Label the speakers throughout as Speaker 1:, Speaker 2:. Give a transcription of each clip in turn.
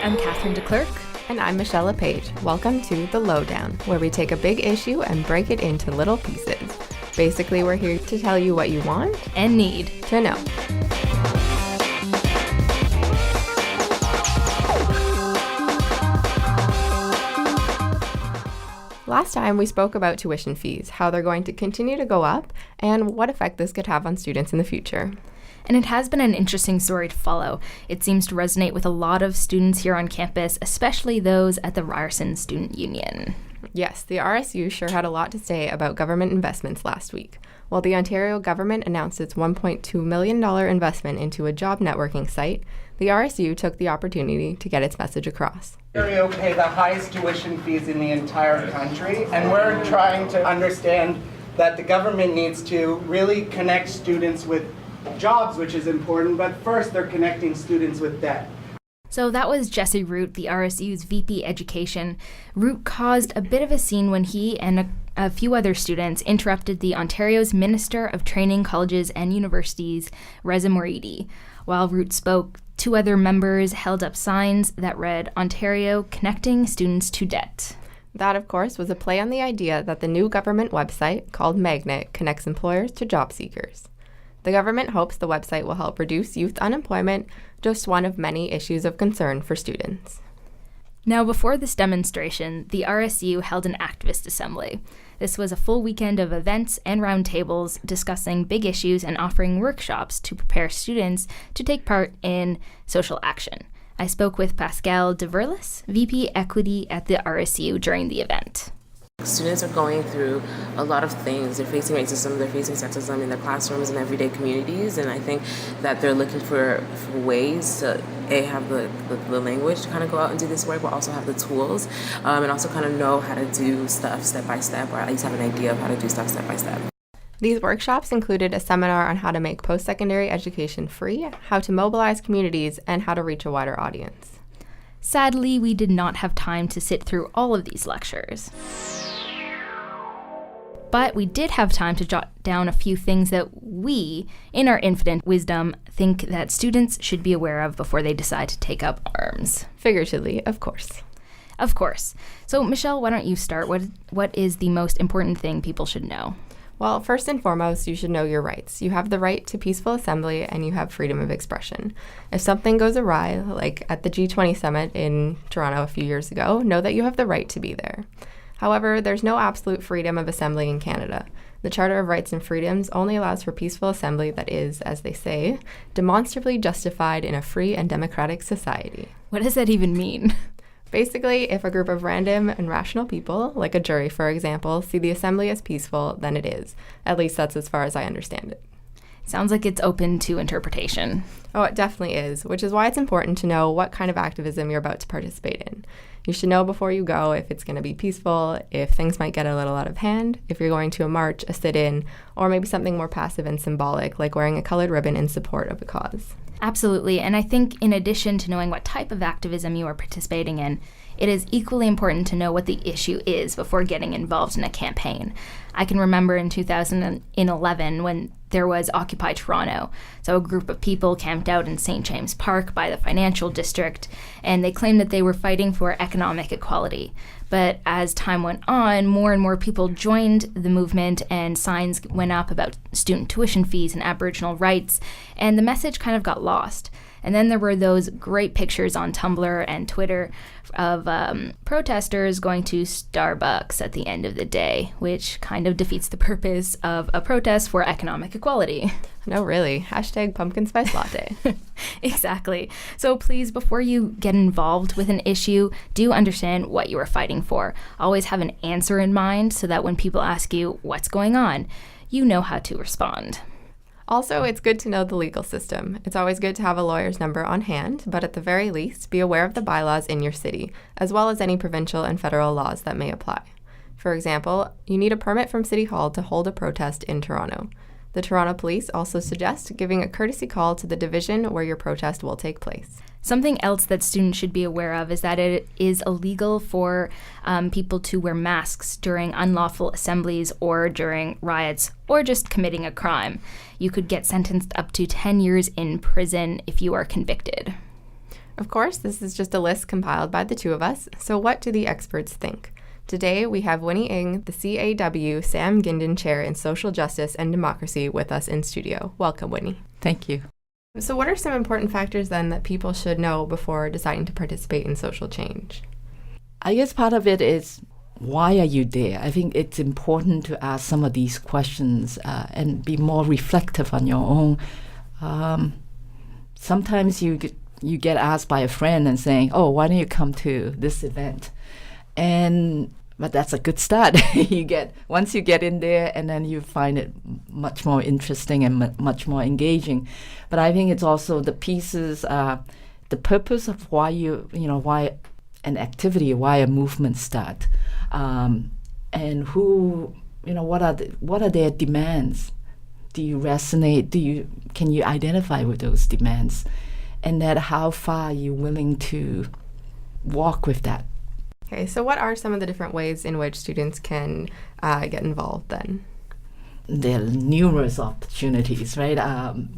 Speaker 1: I'm Katherine DeClerq.
Speaker 2: And I'm LePage. Welcome to The Lowdown, where we take a big issue and break it into little pieces. Basically, we're here to tell you what you want
Speaker 1: and need
Speaker 2: to know. Last time we spoke about tuition fees, how they're going to continue to go up, and what effect this could have on students in the future.
Speaker 1: And it has been an interesting story to follow. It seems to resonate with a lot of students here on campus, especially those at the Ryerson Student Union.
Speaker 2: Yes, the RSU sure had a lot to say about government investments last week. While the Ontario government announced its $1.2 million investment into a job networking site, the RSU took the opportunity to get its message across.
Speaker 3: Ontario pay the highest tuition fees in the entire country, and we're trying to understand that the government needs to really connect students with jobs, which is important, but first they're connecting students with debt.
Speaker 1: So that was Jesse Root, the RSU's VP Education. Root caused a bit of a scene when he and a few other students interrupted the Ontario's Minister of Training, Colleges and Universities, Reza Moridi. While Root spoke, two other members held up signs that read, "Ontario Connecting Students to Debt."
Speaker 2: That, of course, was a play on the idea that the new government website, called Magnet, connects employers to job seekers. The government hopes the website will help reduce youth unemployment, just one of many issues of concern for students.
Speaker 1: Now, before this demonstration, the RSU held an activist assembly. This was a full weekend of events and roundtables discussing big issues and offering workshops to prepare students to take part in social action. I spoke with Pascal DeVerlis, VP Equity at the RSU during the event.
Speaker 4: Students are going through a lot of things. They're facing racism, they're facing sexism in their classrooms and everyday communities, and I think that they're looking for ways to have the language to kind of go out and do this work, but also have the tools and also kind of know how to do stuff step by step, or at least have an idea of how to do stuff step by step.
Speaker 2: These workshops included a seminar on how to make post-secondary education free, how to mobilize communities, and how to reach a wider audience.
Speaker 1: Sadly, we did not have time to sit through all of these lectures. But we did have time to jot down a few things that we, in our infinite wisdom, think that students should be aware of before they decide to take up arms.
Speaker 2: Figuratively, of course.
Speaker 1: Of course. So, Michelle, why don't you start? What is the most important thing people should know?
Speaker 2: Well, first and foremost, you should know your rights. You have the right to peaceful assembly, and you have freedom of expression. If something goes awry, like at the G20 summit in Toronto a few years ago, know that you have the right to be there. However, there's no absolute freedom of assembly in Canada. The Charter of Rights and Freedoms only allows for peaceful assembly that is, as they say, demonstrably justified in a free and democratic society.
Speaker 1: What does that even mean?
Speaker 2: Basically, if a group of random and rational people, like a jury for example, see the assembly as peaceful, then it is. At least that's as far as I understand it.
Speaker 1: Sounds like it's open to interpretation.
Speaker 2: Oh, it definitely is, which is why it's important to know what kind of activism you're about to participate in. You should know before you go if it's going to be peaceful, if things might get a little out of hand, if you're going to a march, a sit-in, or maybe something more passive and symbolic, like wearing a colored ribbon in support of a cause.
Speaker 1: Absolutely, and I think in addition to knowing what type of activism you are participating in, it is equally important to know what the issue is before getting involved in a campaign. I can remember in 2011 when there was Occupy Toronto. So a group of people camped out in St. James Park by the financial district, and they claimed that they were fighting for economic equality. But as time went on, more and more people joined the movement, and signs went up about student tuition fees and Aboriginal rights, and the message kind of got lost. And then there were those great pictures on Tumblr and Twitter of protesters going to Starbucks at the end of the day, which kind of defeats the purpose of a protest for economic equality.
Speaker 2: No, really. Hashtag pumpkin spice latte.
Speaker 1: Exactly. So please, before you get involved with an issue, do understand what you are fighting for. Always have an answer in mind so that when people ask you what's going on, you know how to respond.
Speaker 2: Also, it's good to know the legal system. It's always good to have a lawyer's number on hand, but at the very least, be aware of the bylaws in your city, as well as any provincial and federal laws that may apply. For example, you need a permit from City Hall to hold a protest in Toronto. The Toronto Police also suggest giving a courtesy call to the division where your protest will take place.
Speaker 1: Something else that students should be aware of is that it is illegal for people to wear masks during unlawful assemblies or during riots or just committing a crime. You could get sentenced up to 10 years in prison if you are convicted.
Speaker 2: Of course, this is just a list compiled by the two of us, so what do the experts think? Today, we have Winnie Ng, the CAW-Sam Gindin Chair in Social Justice and Democracy, with us in studio. Welcome, Winnie.
Speaker 5: Thank you.
Speaker 2: So what are some important factors then that people should know before deciding to participate in social change?
Speaker 5: I guess part of it is, why are you there? I think it's important to ask some of these questions and be more reflective on your own. Sometimes you get asked by a friend and saying, oh, why don't you come to this event? But that's a good start. Once you get in there, and then you find it much more interesting and much more engaging. But I think it's also the pieces, the purpose of why why an activity, why a movement start, and who, what are their demands? Do you resonate? Can you identify with those demands? And that how far are you willing to walk with that?
Speaker 2: Okay, so what are some of the different ways in which students can get involved then?
Speaker 5: There are numerous opportunities, right? On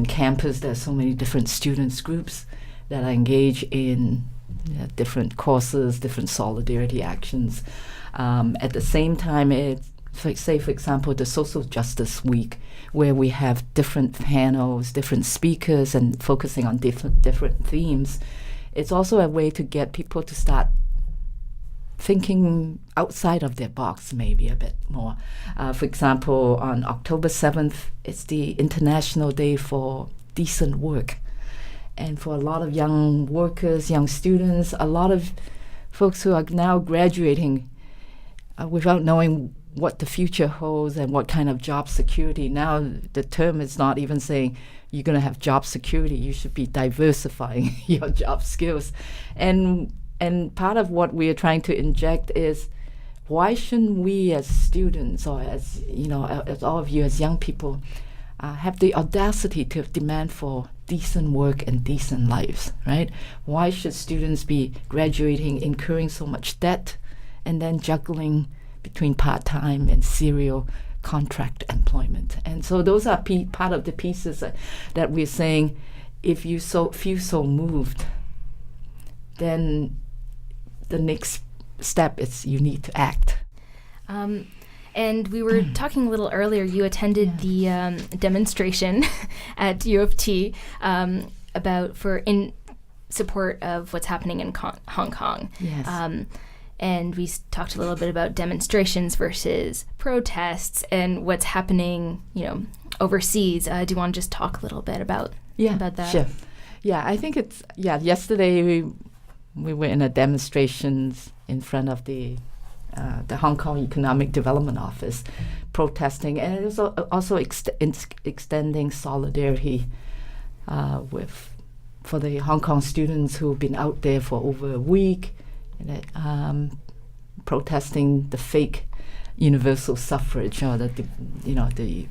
Speaker 5: campus, there's so many different students groups that are engaged in different courses, different solidarity actions. At the same time, for example, the Social Justice Week, where we have different panels, different speakers, and focusing on different themes. It's also a way to get people to start thinking outside of their box maybe a bit more. For example, on October 7th, it's the International Day for Decent Work. And for a lot of young workers, young students, a lot of folks who are now graduating without knowing what the future holds and what kind of job security. Now the term is not even saying you're going to have job security. You should be diversifying your job skills. And part of what we are trying to inject is, why shouldn't we as students, or as all of you as young people, have the audacity to demand for decent work and decent lives, right? Why should students be graduating, incurring so much debt, and then juggling between part-time and serial contract employment? And so those are part of the pieces that we're saying, if you feel so moved, then the next step is you need to act.
Speaker 1: And we were talking a little earlier, you attended the demonstration at U of T in support of what's happening in Hong Kong.
Speaker 5: Yes.
Speaker 1: And we talked a little bit about demonstrations versus protests and what's happening, overseas. Do you want to just talk a little bit about that?
Speaker 5: Sure. Yeah, I think yesterday we were in a demonstrations in front of the Hong Kong Economic Development Office, protesting, and it was also extending solidarity for the Hong Kong students who've been out there for over a week, protesting the fake universal suffrage, or the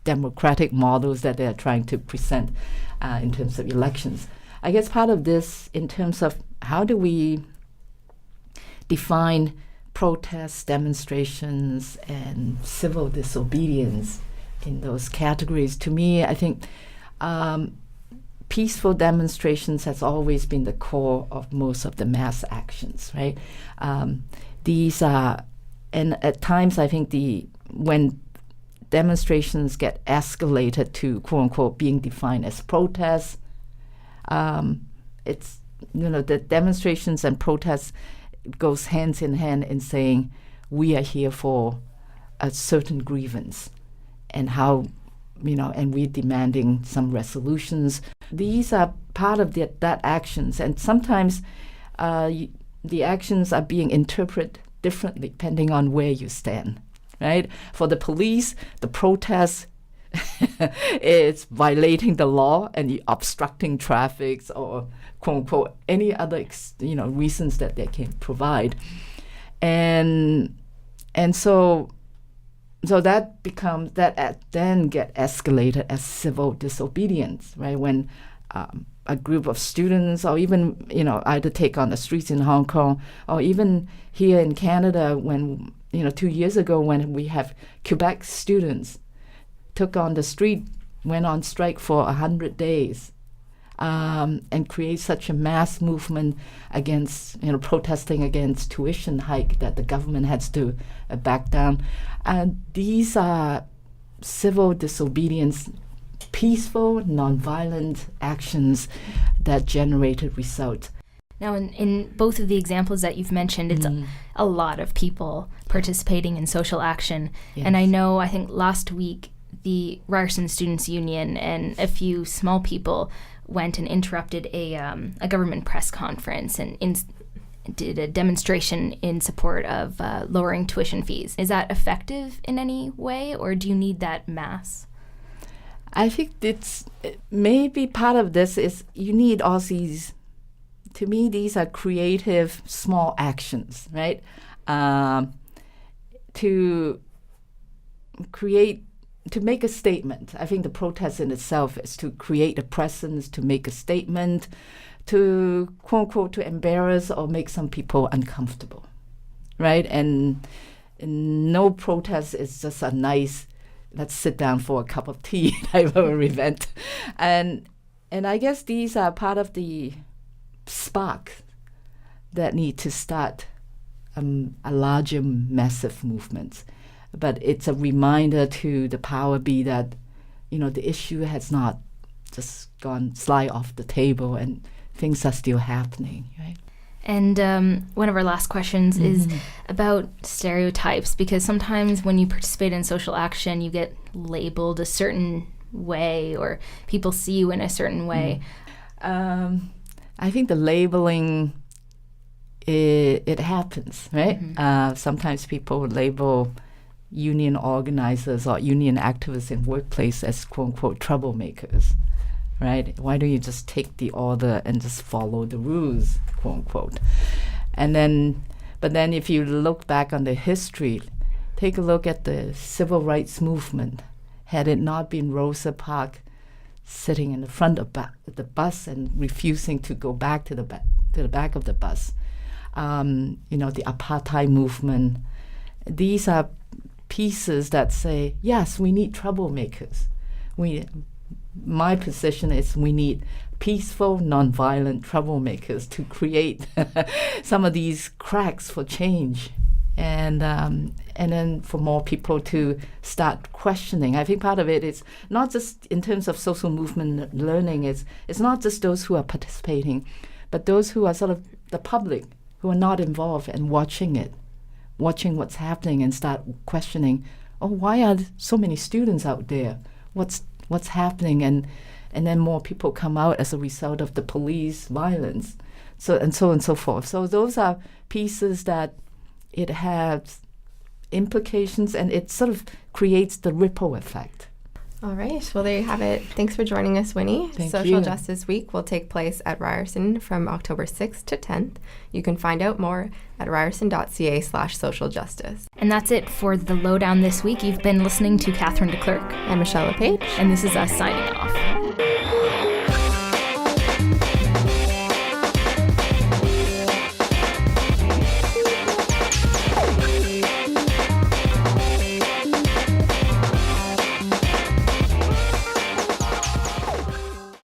Speaker 5: democratic models that they're trying to present in terms of elections. I guess part of this, in terms of how do we define protests, demonstrations, and civil disobedience in those categories, to me, I think peaceful demonstrations has always been the core of most of the mass actions, right? These are, and at times I think when demonstrations get escalated to quote unquote being defined as protests, it's, the demonstrations and protests goes hands in hand in saying we are here for a certain grievance, and how, and we're demanding some resolutions. These are part of that actions, and sometimes the actions are being interpreted differently depending on where you stand, right? For the police, the protest is violating the law and obstructing traffic, or quote unquote any other reasons that they can provide, and so that becomes then get escalated as civil disobedience, right? When a group of students, or even either take on the streets in Hong Kong, or even here in Canada, when 2 years ago when we have Quebec students took on the street, went on strike for 100 days. and create such a mass movement against, protesting against tuition hike that the government has to back down. And these are civil disobedience, peaceful, nonviolent actions that generated results.
Speaker 1: Now, in both of the examples that you've mentioned, it's a lot of people participating in social action.
Speaker 5: Yes.
Speaker 1: And I think last week, the Ryerson Students' Union and a few small people went and interrupted a government press conference and did a demonstration in support of lowering tuition fees. Is that effective in any way, or do you need that mass?
Speaker 5: I think it's maybe part of this is you need all these. To me, these are creative small actions, right? To make a statement. I think the protest in itself is to create a presence, to make a statement, to quote unquote to embarrass or make some people uncomfortable, right? And no protest is just a nice, let's sit down for a cup of tea type of an event. And I guess these are part of the spark that need to start a larger, massive movement. But it's a reminder to the power be that, the issue has not just slide off the table and things are still happening, right?
Speaker 1: And one of our last questions is about stereotypes, because sometimes when you participate in social action, you get labeled a certain way or people see you in a certain way.
Speaker 5: I think the labeling, it happens, right? Sometimes people label union organizers or union activists in workplace as quote-unquote troublemakers, right? Why don't you just take the order and just follow the rules, quote-unquote? But then if you look back on the history, take a look at the civil rights movement. Had it not been Rosa Parks sitting in the front of the bus and refusing to go back to the back of the bus, the apartheid movement, these are pieces that say, yes, we need troublemakers. My position is we need peaceful, nonviolent troublemakers to create some of these cracks for change. And then for more people to start questioning. I think part of it is not just in terms of social movement learning, it's not just those who are participating, but those who are sort of the public, who are not involved and watching what's happening and start questioning, why are so many students out there? What's happening? And then more people come out as a result of the police violence, so on and so forth. So those are pieces that it has implications, and it sort of creates the ripple effect.
Speaker 2: All right. Well, there you have it. Thanks for joining us, Winnie.
Speaker 5: Thank
Speaker 2: Social
Speaker 5: you.
Speaker 2: Justice Week will take place at Ryerson from October 6th to 10th. You can find out more at ryerson.ca/socialjustice.
Speaker 1: And that's it for the Lowdown this week. You've been listening to Katherine DeClerq.
Speaker 2: I'm Michelle LePage.
Speaker 1: And this is us signing off.